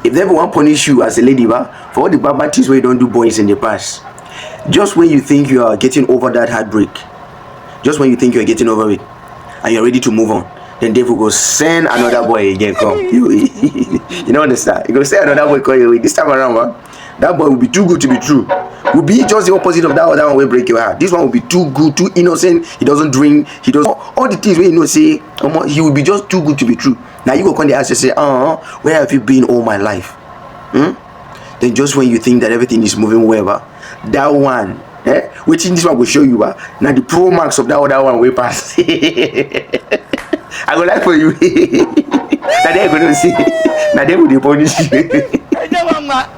If they ever want punish you as a lady, for all the bad things where you don't do boys in the past, just when you think you are getting over that heartbreak, just when you think you're getting over it, and you're ready to move on, then devil go send another boy again. Come, you don't understand? He go send another boy come your way. This time around, that boy will be too good to be true. Will be just the opposite of that other one will break your heart. This one will be too good, too innocent. He doesn't drink. He does all the things where you know say. He will be just too good to be true. Now you go come the ask and say, where have you been all my life? Then just when you think that everything is moving well, that one, which in this one will show you, now the pro max of that other one will pass. I go like for you. Now they are going to see. Now they will punish you.